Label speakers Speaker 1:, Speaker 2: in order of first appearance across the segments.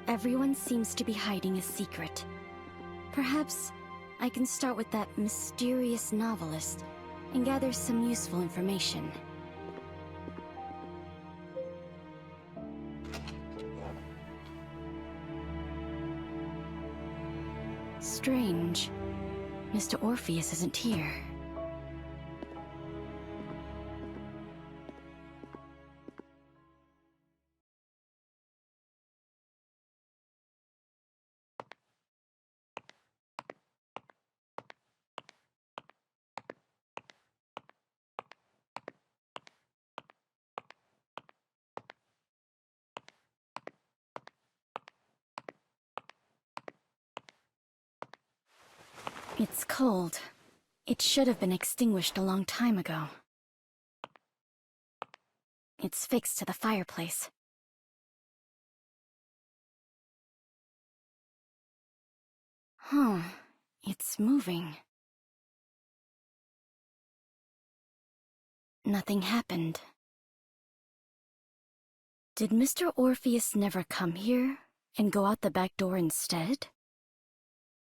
Speaker 1: Everyone seems to be hiding a secret. Perhaps I can start with that mysterious novelist and gather some useful information. Strange. Mr. Orpheus isn't here. It's cold. It should have been extinguished a long time ago. It's fixed to the fireplace. Huh. It's moving. Nothing happened. Did Mr. Orpheus never come here and go out the back door instead?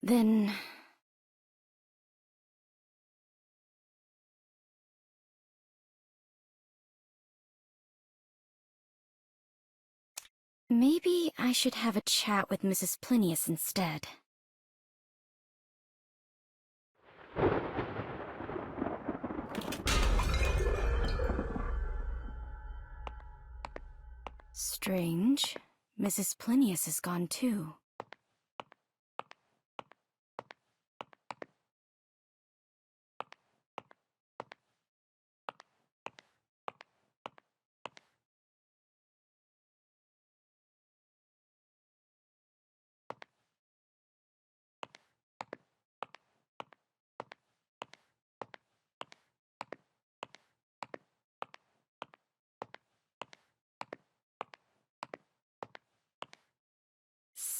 Speaker 1: Then... maybe I should have a chat with Mrs. Plinius instead. Strange. Mrs. Plinius is gone too.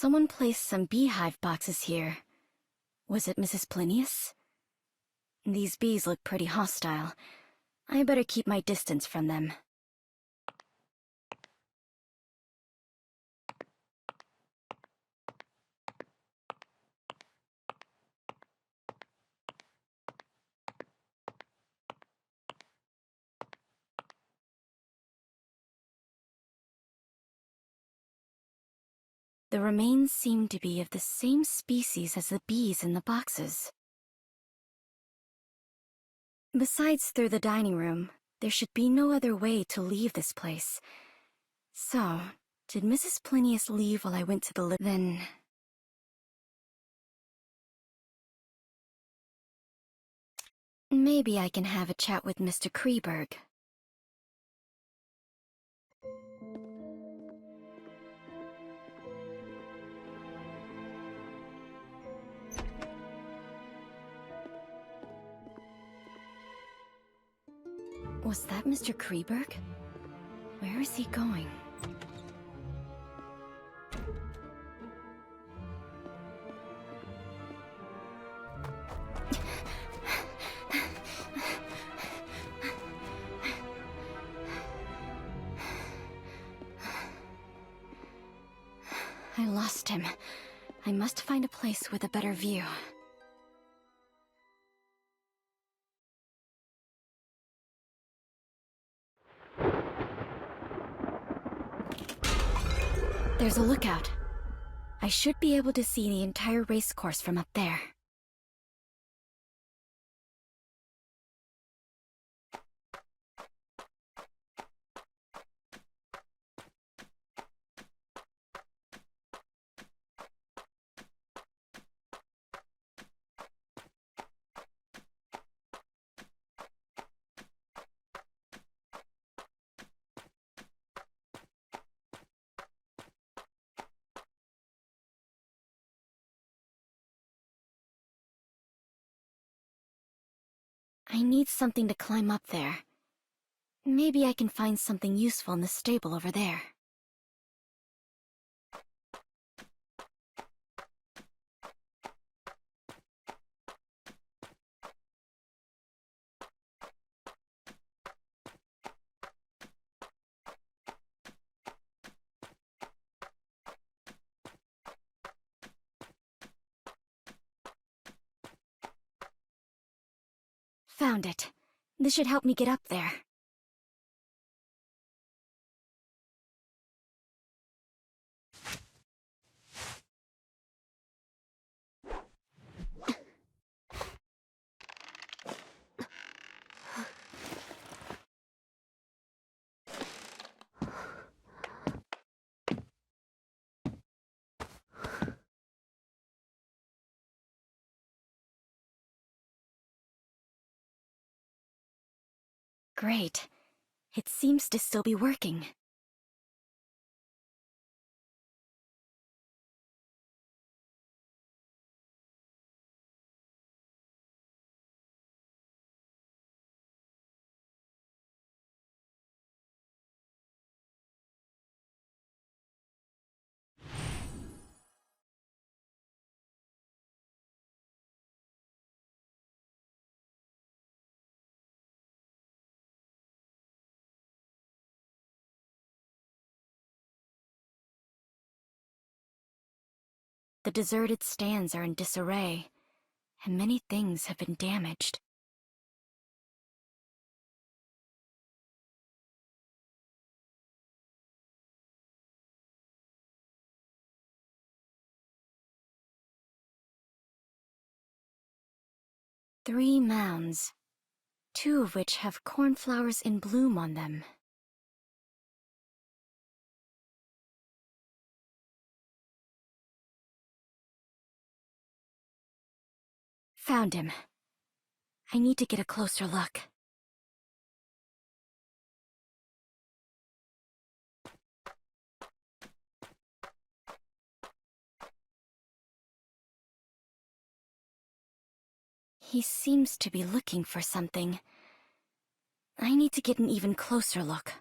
Speaker 1: Someone placed some beehive boxes here. Was it Mrs. Plinius? These bees look pretty hostile. I better keep my distance from them. The remains seem to be of the same species as the bees in the boxes. Besides through the dining room, there should be no other way to leave this place. So, did Mrs. Plinius leave while I went to the then... maybe I can have a chat with Mr. Kreberg. Was that Mr. Kreberg? Where is he going? I lost him. I must find a place with a better view. There's a lookout. I should be able to see the entire race course from up there. I need something to climb up there. Maybe I can find something useful in the stable over there. Found it. This should help me get up there. Great. It seems to still be working. The deserted stands are in disarray, and many things have been damaged. Three mounds, two of which have cornflowers in bloom on them. Found him. I need to get a closer look. He seems to be looking for something. I need to get an even closer look.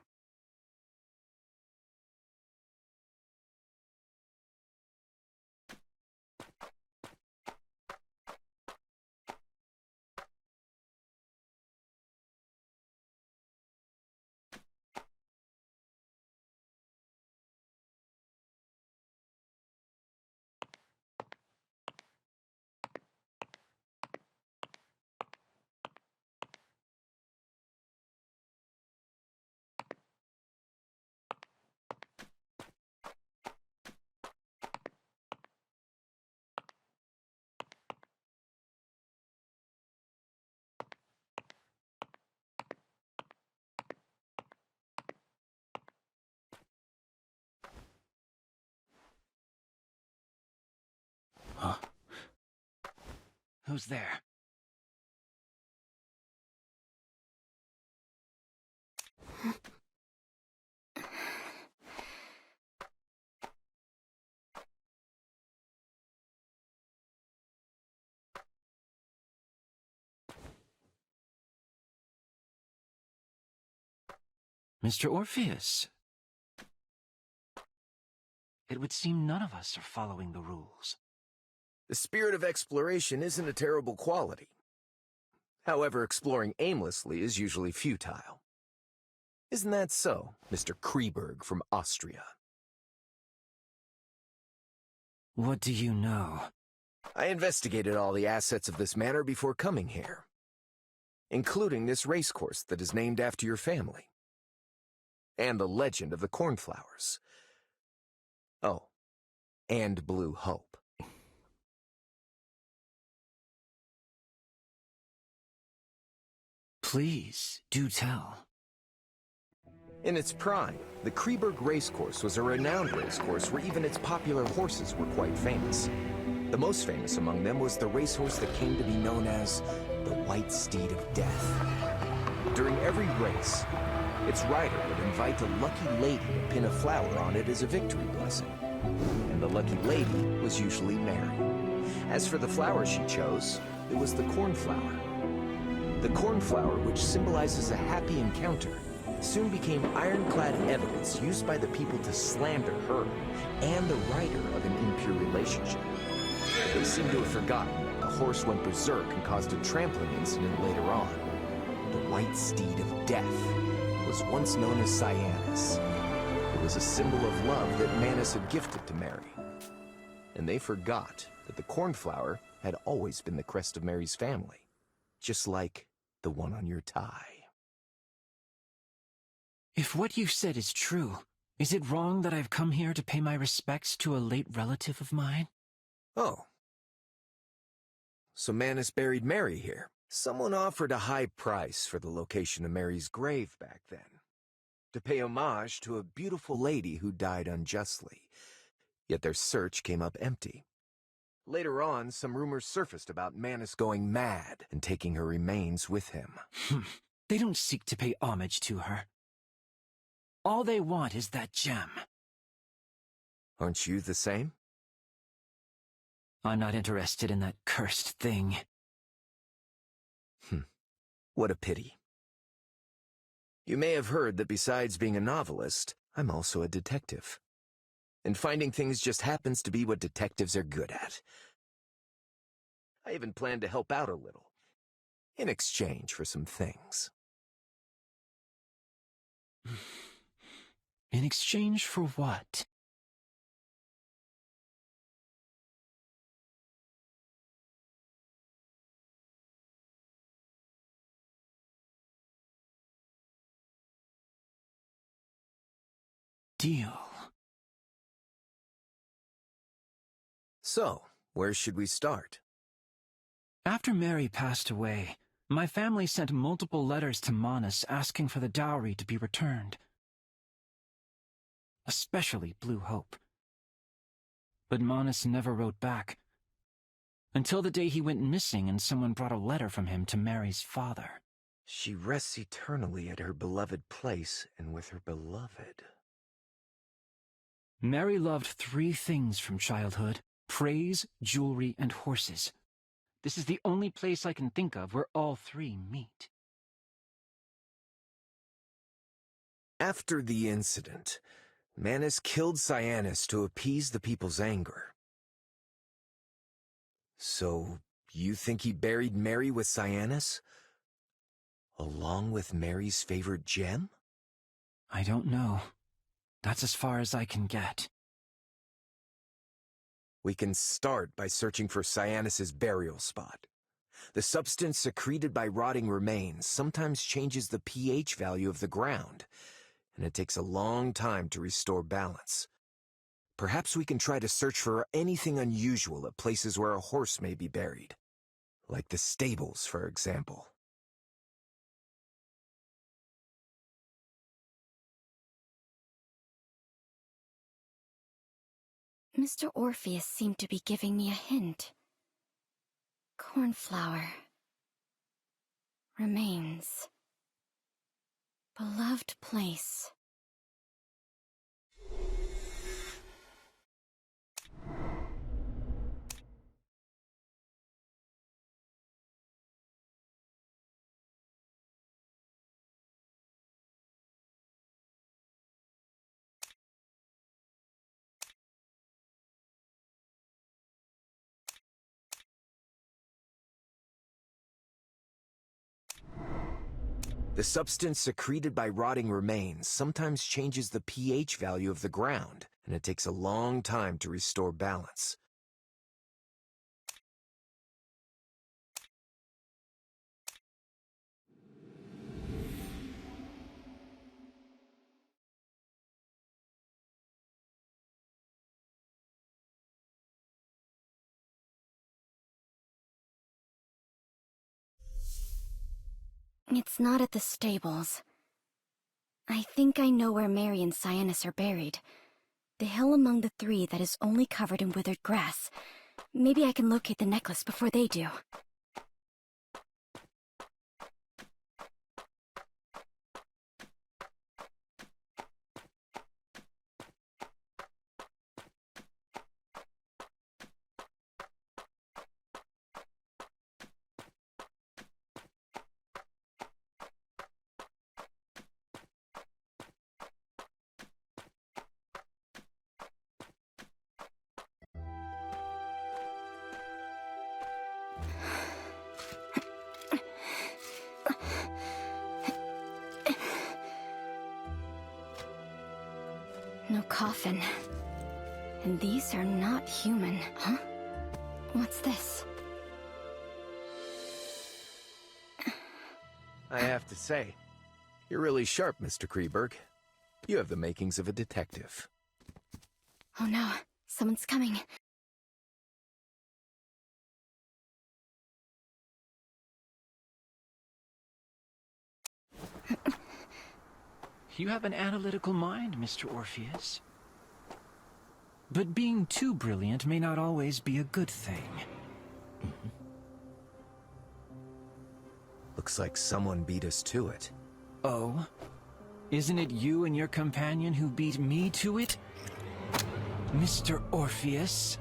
Speaker 2: Huh? Who's there? Mr. Orpheus. It would seem none of us are following the rules.
Speaker 3: The spirit of exploration isn't a terrible quality. However, exploring aimlessly is usually futile. Isn't that so, Mr. Kreberg from Austria?
Speaker 2: What do you know?
Speaker 3: I investigated all the assets of this manor before coming here, including this racecourse that is named after your family, and the legend of the cornflowers. Oh, and Blue Hope.
Speaker 2: Please, do tell.
Speaker 3: In its prime, the Kreberg racecourse was a renowned racecourse where even its popular horses were quite famous. The most famous among them was the racehorse that came to be known as the White Steed of Death. During every race, its rider would invite a lucky lady to pin a flower on it as a victory blessing. And the lucky lady was usually Mary. As for the flower she chose, it was the cornflower. The cornflower, which symbolizes a happy encounter, soon became ironclad evidence used by the people to slander her and the rider of an impure relationship. They seem to have forgotten that the horse went berserk and caused a trampling incident later on. The White Steed of Death was once known as Cyanus. It was a symbol of love that Manus had gifted to Mary. And they forgot that the cornflower had always been the crest of Mary's family, just like the one on your tie.
Speaker 2: If what you said is true, is it wrong that I've come here to pay my respects to a late relative of mine?
Speaker 3: Oh. So Manus buried Mary here. Someone offered a high price for the location of Mary's grave back then, to pay homage to a beautiful lady who died unjustly. Yet their search came up empty. Later on, some rumors surfaced about Manus going mad and taking her remains with him.
Speaker 2: They don't seek to pay homage to her. All they want is that gem.
Speaker 3: Aren't you the same?
Speaker 2: I'm not interested in that cursed thing.
Speaker 3: What a pity. You may have heard that besides being a novelist, I'm also a detective. And finding things just happens to be what detectives are good at. I even plan to help out a little, in exchange for some things.
Speaker 2: In exchange for what? Deal.
Speaker 3: So, where should we start?
Speaker 2: After Mary passed away, my family sent multiple letters to Manus asking for the dowry to be returned. Especially Blue Hope. But Manus never wrote back, until the day he went missing and someone brought a letter from him to Mary's father.
Speaker 3: She rests eternally at her beloved place and with her beloved.
Speaker 2: Mary loved 3 things from childhood: praise, jewelry, and horses. This is the only place I can think of where all 3 meet.
Speaker 3: After the incident, Manus killed Cyanus to appease the people's anger. So, you think he buried Mary with Cyanus? Along with Mary's favorite gem?
Speaker 2: I don't know. That's as far as I can get.
Speaker 3: We can start by searching for Cyanus's burial spot. The substance secreted by rotting remains sometimes changes the pH value of the ground, and it takes a long time to restore balance. Perhaps we can try to search for anything unusual at places where a horse may be buried, like the stables, for example.
Speaker 1: Mr. Orpheus seemed to be giving me a hint. Cornflower. Remains. Beloved place.
Speaker 3: The substance secreted by rotting remains sometimes changes the pH value of the ground, and it takes a long time to restore balance.
Speaker 1: It's not at the stables. I think I know where Mary and Cyanus are buried. The hill among the 3 that is only covered in withered grass. Maybe I can locate the necklace before they do. No coffin. And these are not human, huh? What's this?
Speaker 3: I have to say, you're really sharp, Mr. Kreberg. You have the makings of a detective.
Speaker 1: Oh no, someone's coming.
Speaker 2: You have an analytical mind, Mr. Orpheus. But being too brilliant may not always be a good thing.
Speaker 3: Looks like someone beat us to it.
Speaker 2: Oh? Isn't it you and your companion who beat me to it? Mr. Orpheus?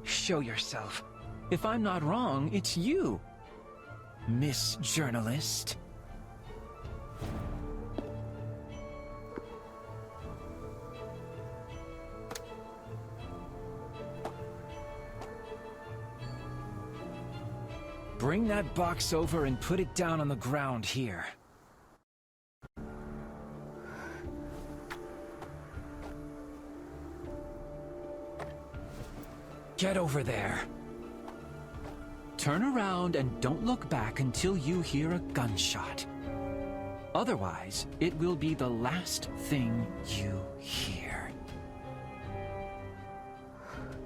Speaker 2: Show yourself. If I'm not wrong, it's you, Miss Journalist. Bring that box over and put it down on the ground here. Get over there. Turn around and don't look back until you hear a gunshot. Otherwise, it will be the last thing you hear.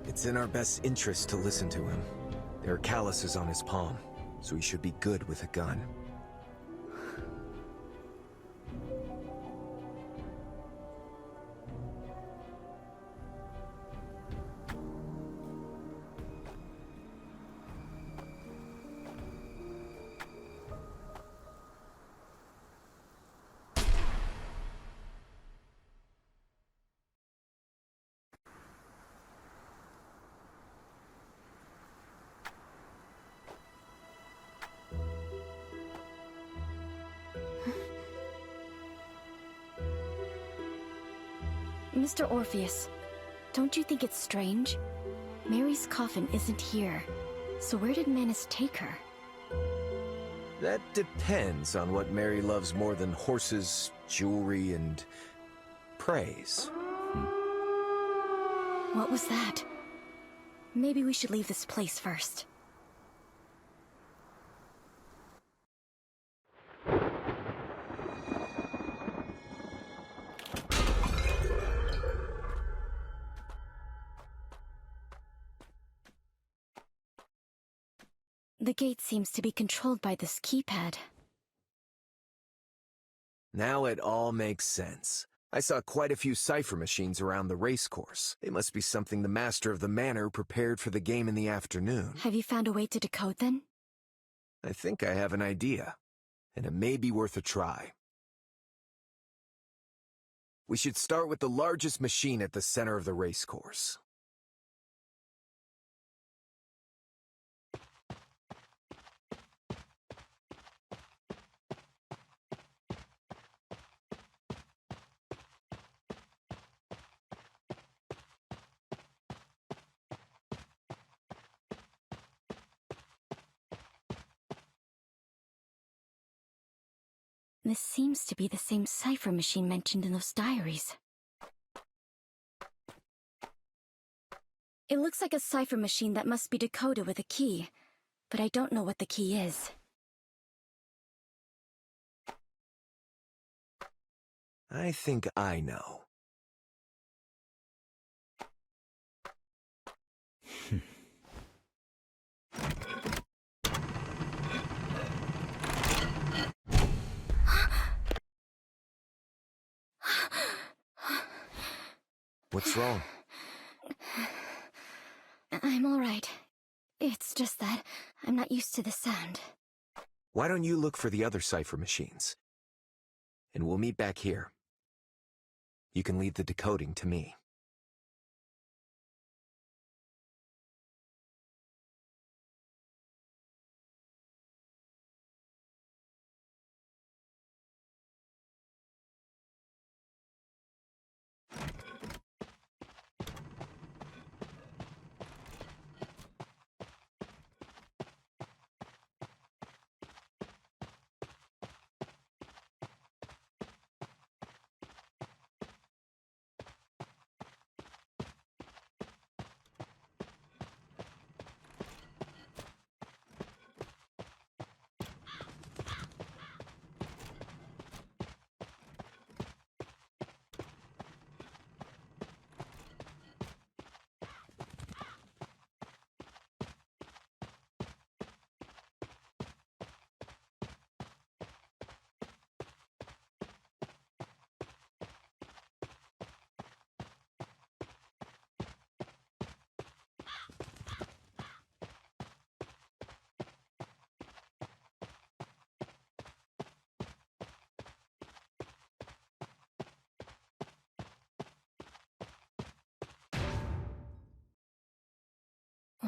Speaker 3: It's in our best interest to listen to him. There are calluses on his palm, so he should be good with a gun.
Speaker 1: Mr. Orpheus, don't you think it's strange? Mary's coffin isn't here, so where did Manus take her?
Speaker 3: That depends on what Mary loves more than horses, jewelry, and praise.
Speaker 1: What was that? Maybe we should leave this place first. The gate seems to be controlled by this keypad.
Speaker 3: Now it all makes sense. I saw quite a few cipher machines around the racecourse. They must be something the master of the manor prepared for the game in the afternoon.
Speaker 1: Have you found a way to decode them?
Speaker 3: I think I have an idea, and it may be worth a try. We should start with the largest machine at the center of the racecourse.
Speaker 1: This seems to be the same cipher machine mentioned in those diaries. It looks like a cipher machine that must be decoded with a key, but I don't know what the key is.
Speaker 3: I think I know. What's wrong?
Speaker 1: I'm all right. It's just that I'm not used to the sound.
Speaker 3: Why don't you look for the other cipher machines? And we'll meet back here. You can leave the decoding to me.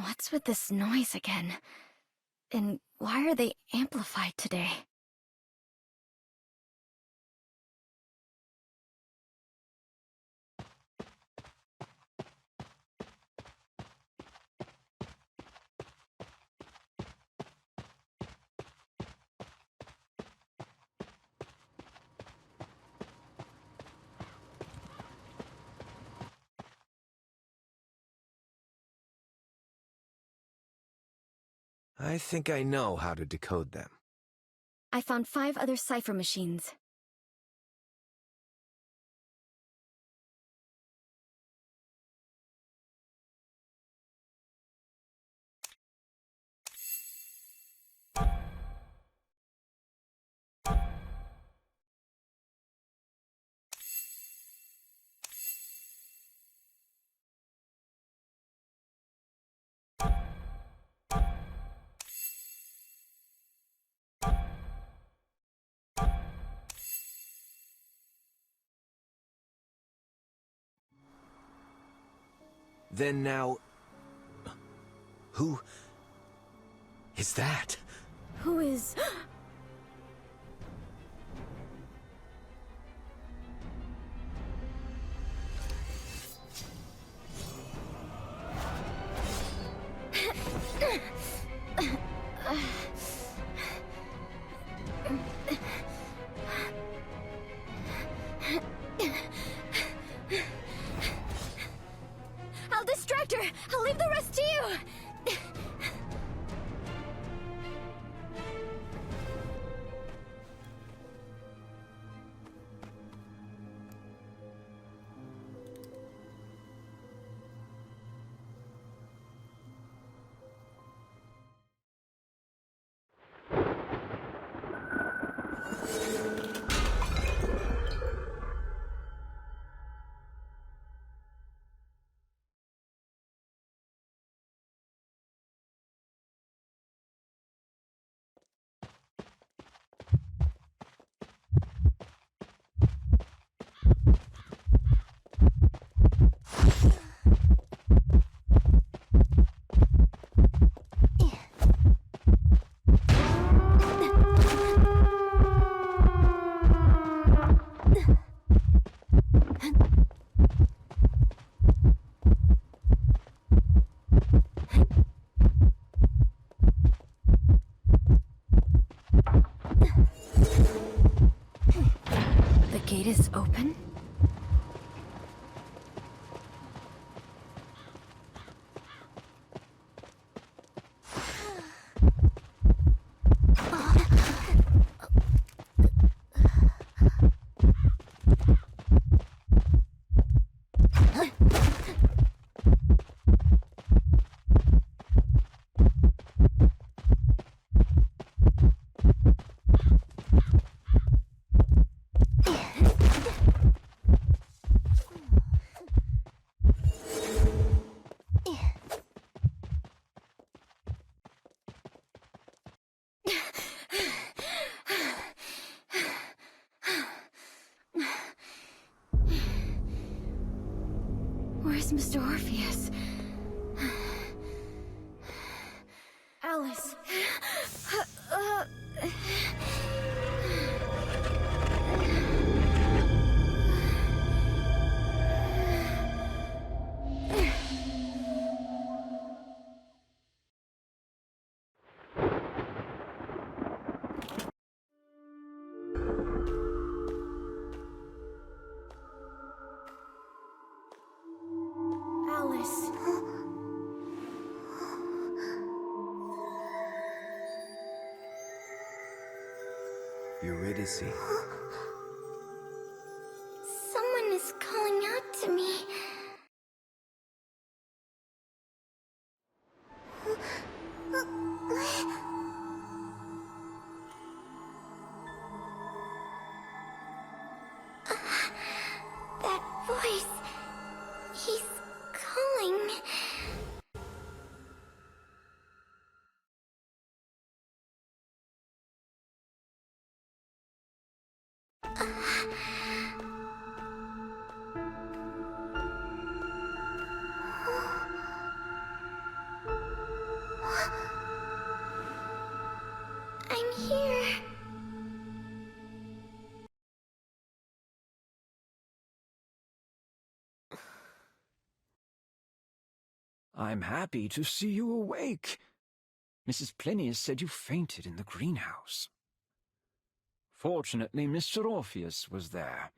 Speaker 1: What's with this noise again? And why are they amplified today?
Speaker 3: I think I know how to decode them.
Speaker 1: I found 5 other cipher machines.
Speaker 3: Then now... Who... is that?
Speaker 1: Who is... I'll distract her! I'll leave the rest to you! The gate is open? Where's Mr. Orpheus? Alice. Alice.
Speaker 3: Eurydice.
Speaker 1: Someone is calling out to me. That voice. He's calling.
Speaker 2: I'm happy to see you awake. Mrs. Plinius said you fainted in the greenhouse. Fortunately, Mr. Orpheus was there.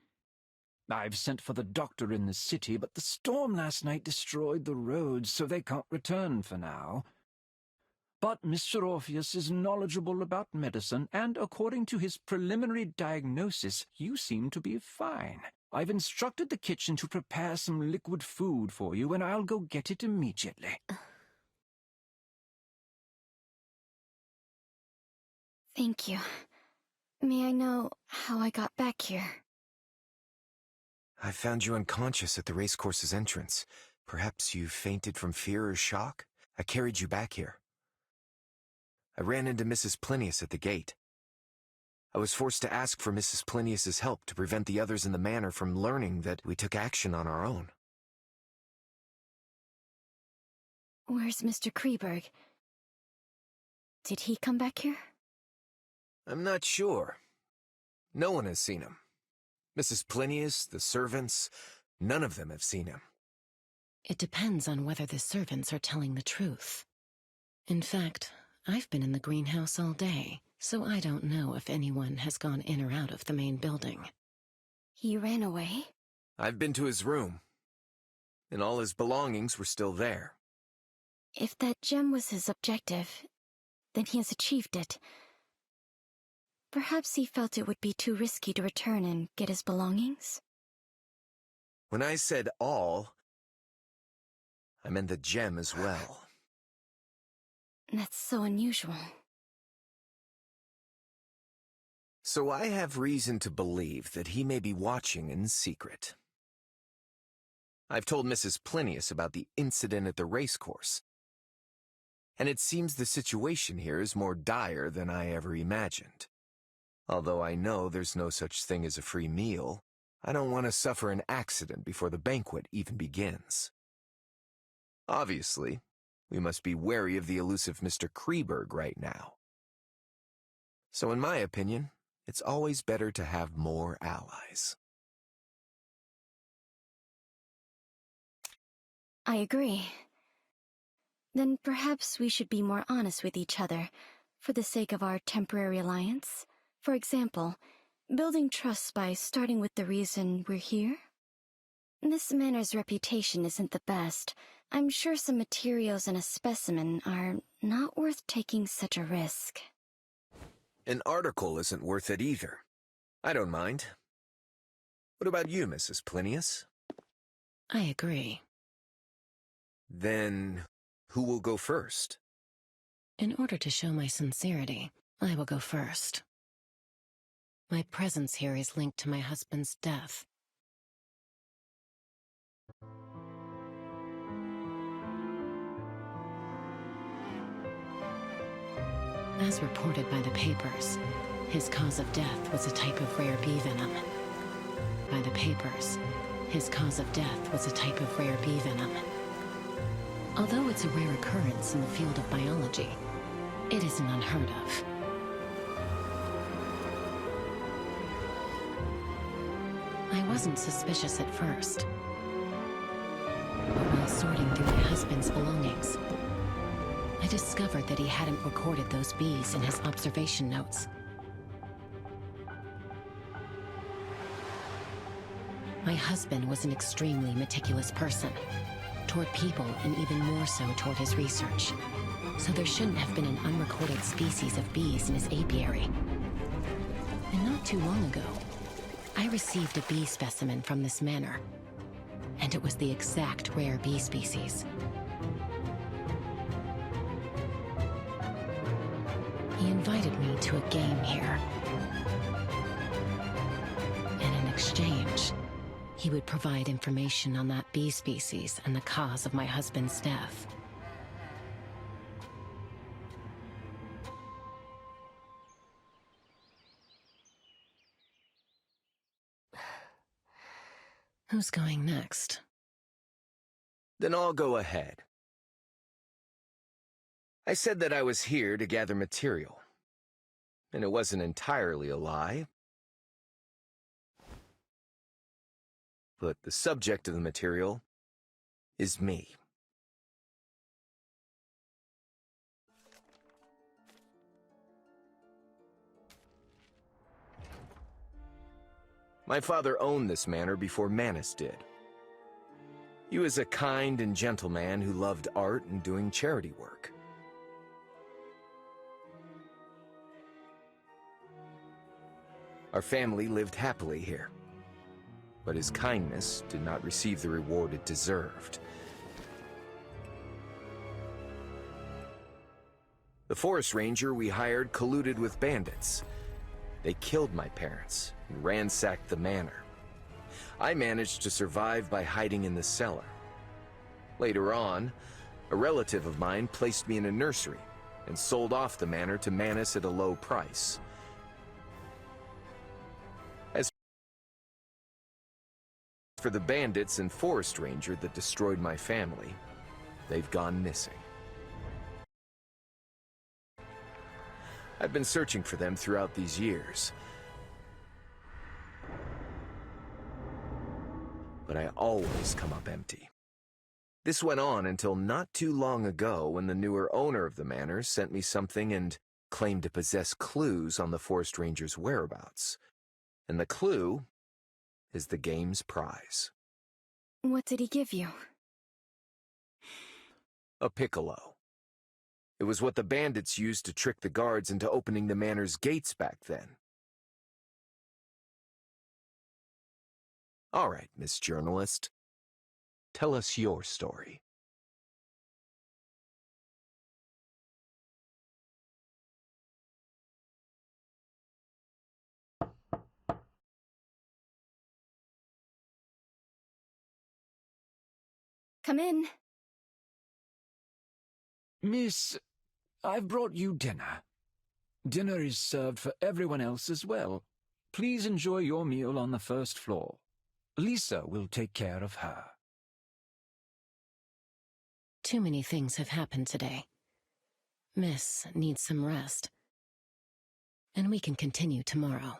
Speaker 2: I've sent for the doctor in the city, but the storm last night destroyed the roads, so they can't return for now. But Mr. Orpheus is knowledgeable about medicine, and according to his preliminary diagnosis, you seem to be fine. I've instructed the kitchen to prepare some liquid food for you, and I'll go get it immediately.
Speaker 1: Thank you. May I know how I got back here?
Speaker 3: I found you unconscious at the racecourse's entrance. Perhaps you fainted from fear or shock? I carried you back here. I ran into Mrs. Plinius at the gate. I was forced to ask for Mrs. Plinius's help to prevent the others in the manor from learning that we took action on our own.
Speaker 1: Where's Mr. Kreberg? Did he come back here?
Speaker 3: I'm not sure. No one has seen him. Mrs. Plinius, the servants, none of them have seen him.
Speaker 4: It depends on whether the servants are telling the truth. In fact, I've been in the greenhouse all day, so I don't know if anyone has gone in or out of the main building.
Speaker 1: He ran away?
Speaker 3: I've been to his room, and all his belongings were still there.
Speaker 1: If that gem was his objective, then he has achieved it. Perhaps he felt it would be too risky to return and get his belongings?
Speaker 3: When I said all, I meant the gem as well.
Speaker 1: That's so unusual.
Speaker 3: So I have reason to believe that he may be watching in secret. I've told Mrs. Plinius about the incident at the racecourse, and it seems the situation here is more dire than I ever imagined. Although I know there's no such thing as a free meal, I don't want to suffer an accident before the banquet even begins. Obviously, we must be wary of the elusive Mr. Kreberg right now. So in my opinion, it's always better to have more allies.
Speaker 1: I agree. Then perhaps we should be more honest with each other, for the sake of our temporary alliance. For example, building trust by starting with the reason we're here? This manor's reputation isn't the best. I'm sure some materials and a specimen are not worth taking such a risk.
Speaker 3: An article isn't worth it either. I don't mind. What about you, Mrs. Plinius?
Speaker 4: I agree.
Speaker 3: Then, who will go first?
Speaker 4: In order to show my sincerity, I will go first. My presence here is linked to my husband's death. As reported by the papers, his cause of death was a type of rare bee venom. By the papers, his cause of death was a type of rare bee venom. Although it's a rare occurrence in the field of biology, it isn't unheard of. I wasn't suspicious at first. But while sorting through my husband's belongings, I discovered that he hadn't recorded those bees in his observation notes. My husband was an extremely meticulous person, toward people and even more so toward his research. So there shouldn't have been an unrecorded species of bees in his apiary. And not too long ago, I received a bee specimen from this manor, and it was the exact rare bee species. He invited me to a game here. And in exchange, he would provide information on that bee species and the cause of my husband's death. Who's going next?
Speaker 3: Then I'll go ahead. I said that I was here to gather material, and it wasn't entirely a lie. But the subject of the material is me. My father owned this manor before Manus did. He was a kind and gentle man who loved art and doing charity work. Our family lived happily here, but his kindness did not receive the reward it deserved. The forest ranger we hired colluded with bandits. They killed my parents and ransacked the manor. I managed to survive by hiding in the cellar. Later on, a relative of mine placed me in a nursery and sold off the manor to Manus at a low price. As for the bandits and forest ranger that destroyed my family, they've gone missing. I've been searching for them throughout these years. But I always come up empty. This went on until not too long ago when the newer owner of the manor sent me something and claimed to possess clues on the forest ranger's whereabouts. And the clue is the game's prize.
Speaker 1: What did he give you?
Speaker 3: A piccolo. It was what the bandits used to trick the guards into opening the manor's gates back then. All right, Miss Journalist. Tell us your story.
Speaker 1: Come in.
Speaker 2: Miss, I've brought you dinner. Dinner is served for everyone else as well. Please enjoy your meal on the first floor. Lisa will take care of her.
Speaker 4: Too many things have happened today. Miss needs some rest. And we can continue tomorrow.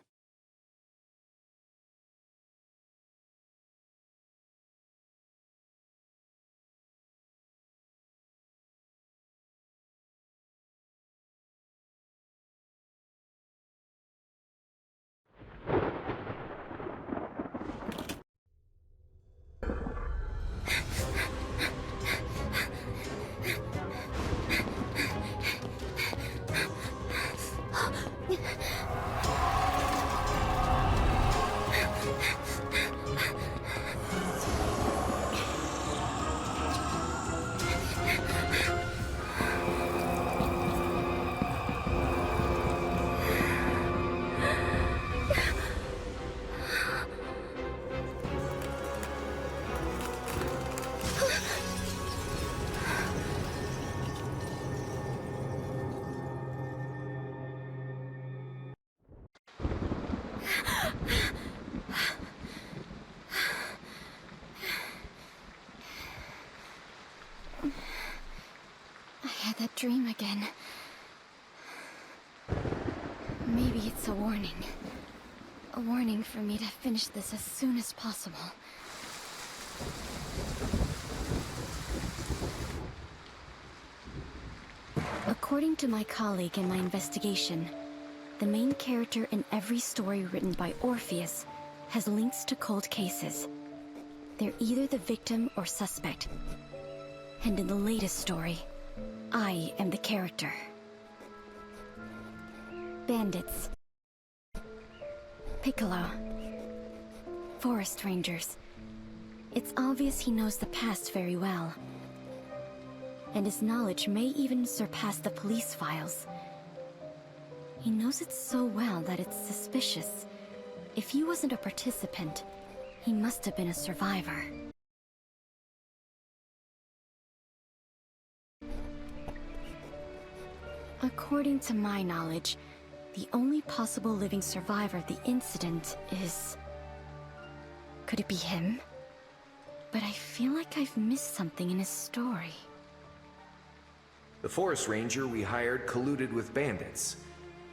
Speaker 1: I had that dream again. Maybe it's a warning. A warning for me to finish this as soon as possible. According to my colleague in my investigation, the main character in every story written by Orpheus has links to cold cases. They're either the victim or suspect. And in the latest story, I am the character. Bandits. Piccolo. Forest rangers. It's obvious he knows the past very well. And his knowledge may even surpass the police files. He knows it so well that it's suspicious. If he wasn't a participant, he must have been a survivor. According to my knowledge, the only possible living survivor of the incident is... Could it be him? But I feel like I've missed something in his story.
Speaker 3: The forest ranger we hired colluded with bandits.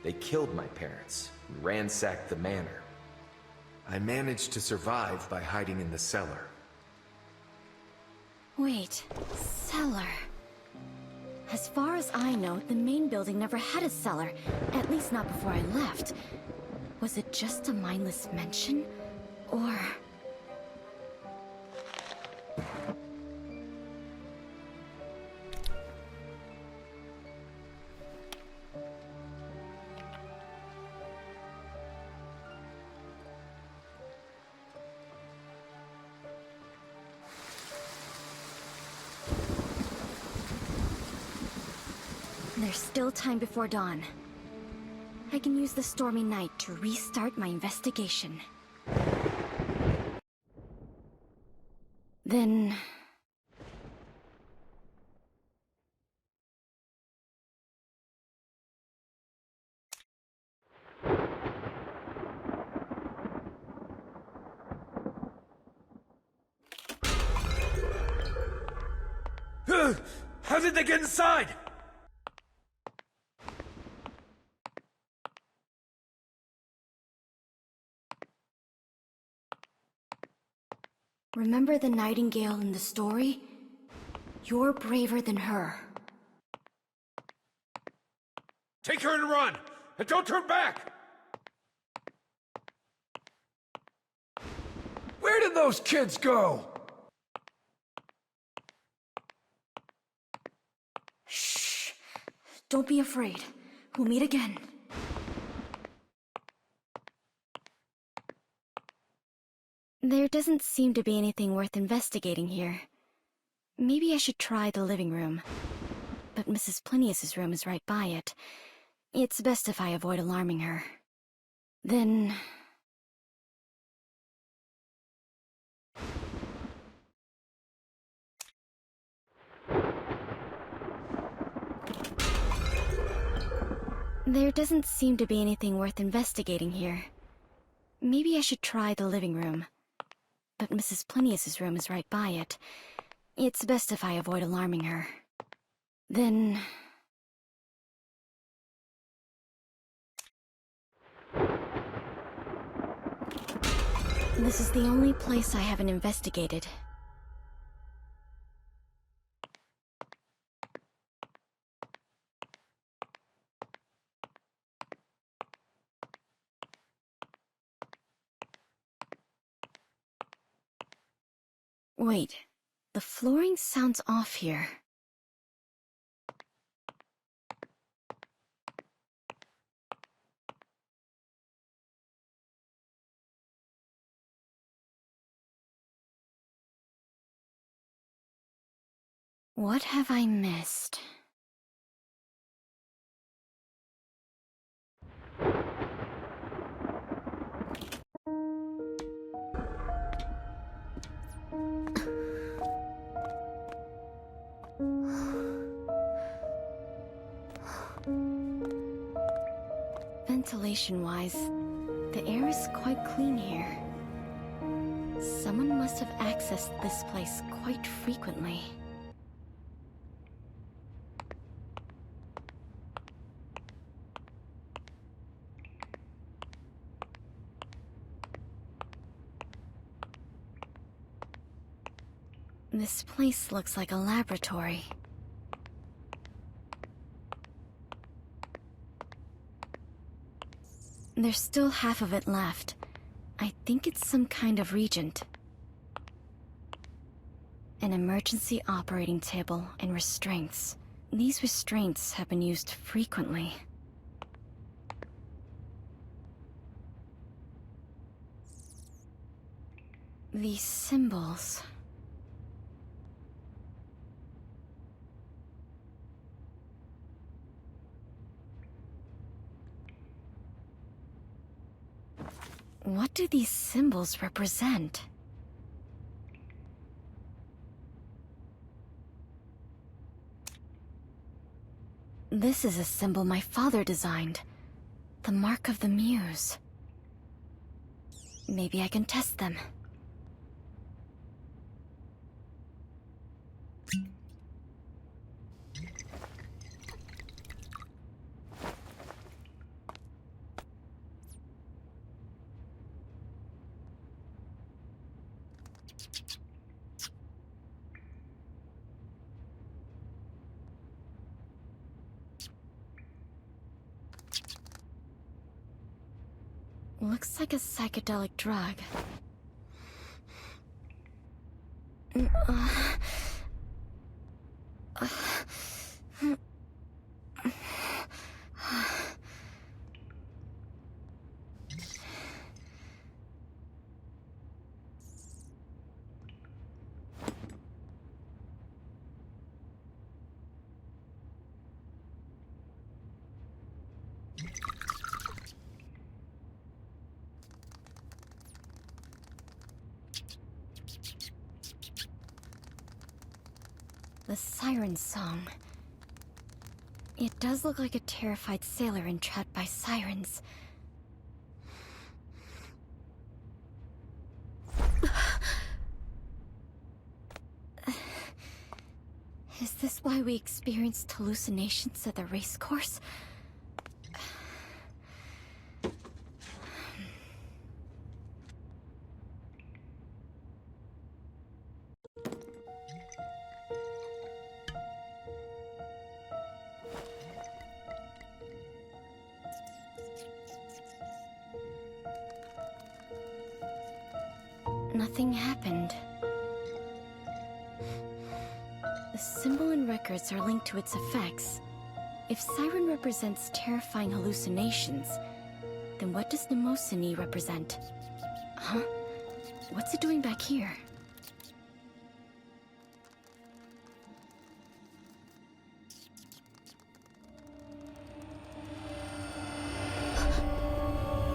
Speaker 3: They killed my parents and ransacked the manor. I managed to survive by hiding in the cellar.
Speaker 1: Wait, cellar. As far as I know, the main building never had a cellar, at least not before I left. Was it just a mindless mention? Or... There's still time before dawn. I can use the stormy night to restart my investigation. Then...
Speaker 3: How did they get inside?
Speaker 1: Remember the nightingale in the story? You're braver than her.
Speaker 3: Take her and run! And don't turn back! Where did those kids go?
Speaker 1: Shh. Don't be afraid. We'll meet again. There doesn't seem to be anything worth investigating here. Maybe I should try the living room. But Mrs. Plinius's room is right by it. It's best if I avoid alarming her. Then... There doesn't seem to be anything worth investigating here. Maybe I should try the living room. But Mrs. Plinius's room is right by it. It's best if I avoid alarming her. Then... This is the only place I haven't investigated. Wait, the flooring sounds off here. What have I missed? Ventilation-wise, the air is quite clean here. Someone must have accessed this place quite frequently. This place looks like a laboratory. There's still half of it left. I think it's some kind of reagent. An emergency operating table and restraints. These restraints have been used frequently. These symbols... What do these symbols represent? This is a symbol my father designed. The mark of the Muse. Maybe I can test them. Looks like a psychedelic drug. The siren song. It does look like a terrified sailor entrapped by sirens. Is this why we experienced hallucinations at the race course? Nothing happened. The symbol and records are linked to its effects. If Siren represents terrifying hallucinations, then what does Mnemosyne represent? Huh? What's it doing back here?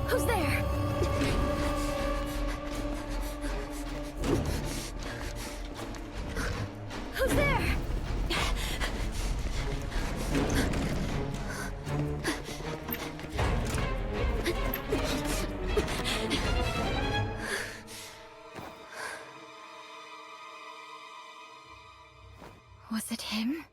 Speaker 1: Who's there? Who's there? Was it him?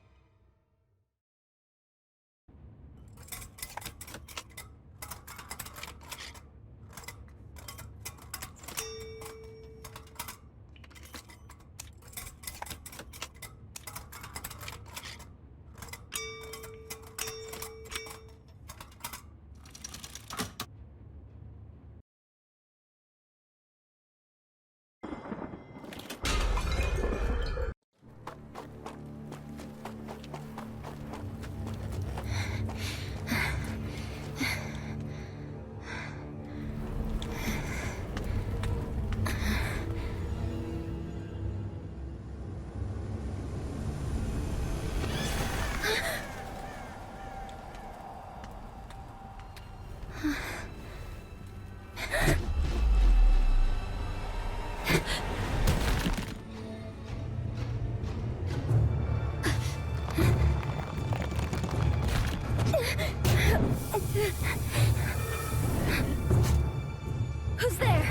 Speaker 1: Who's there?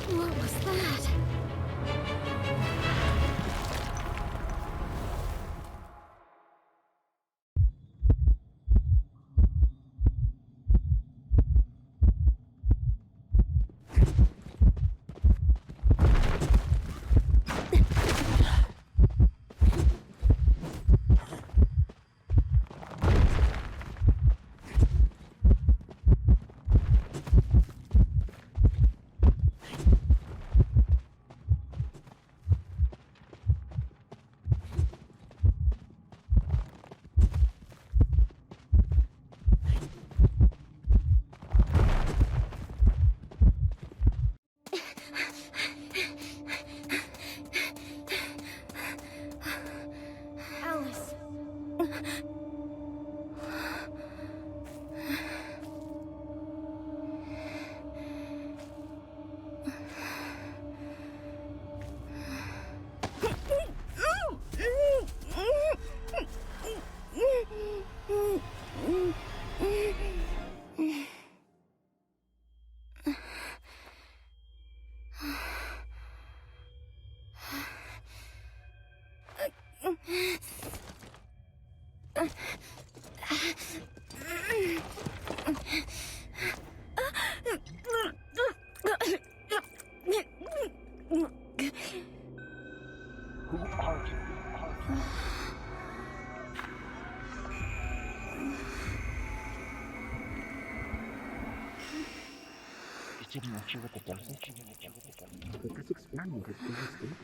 Speaker 1: What was that? Alice.
Speaker 5: Who are you? You didn't know you were the devil? This experiment is being stupid.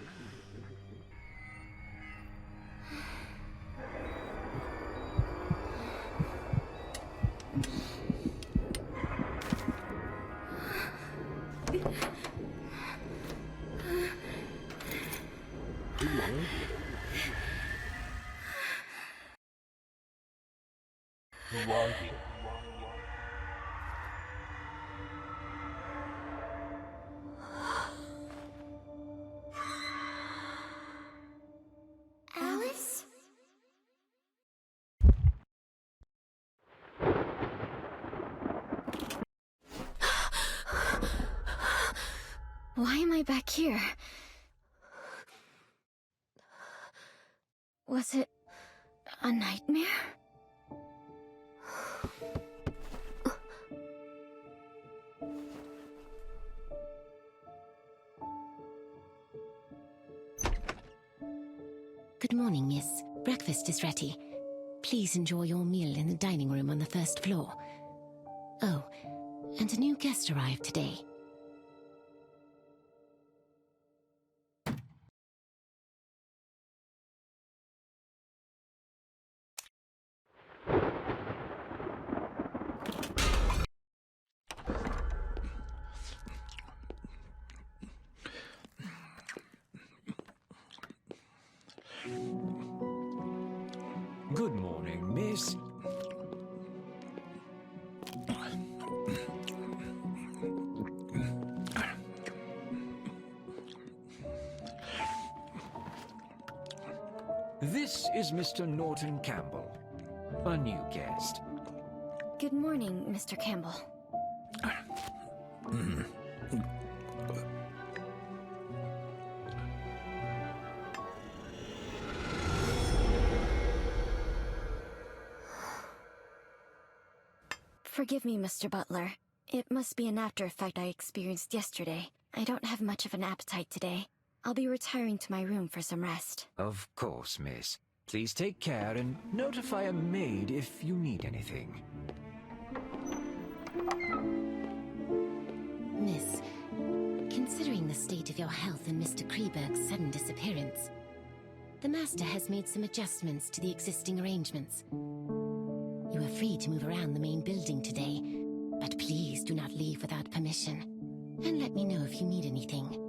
Speaker 1: Why am I back here? Was it a nightmare?
Speaker 4: Good morning, miss. Breakfast is ready. Please enjoy your meal in the dining room on the first floor. Oh, and a new guest arrived today.
Speaker 2: Good morning, miss. This is Mr. Norton Campbell, a new guest.
Speaker 1: Good morning, Mr. Campbell. Forgive me, Mr. Butler. It must be an after effect I experienced yesterday. I don't have much of an appetite today. I'll be retiring to my room for some rest.
Speaker 2: Of course, miss. Please take care and notify a maid if you need anything.
Speaker 4: Miss, considering the state of your health and Mr. Kreberg's sudden disappearance, the Master has made some adjustments to the existing arrangements. You are free to move around the main building today, but please do not leave without permission. And let me know if you need anything.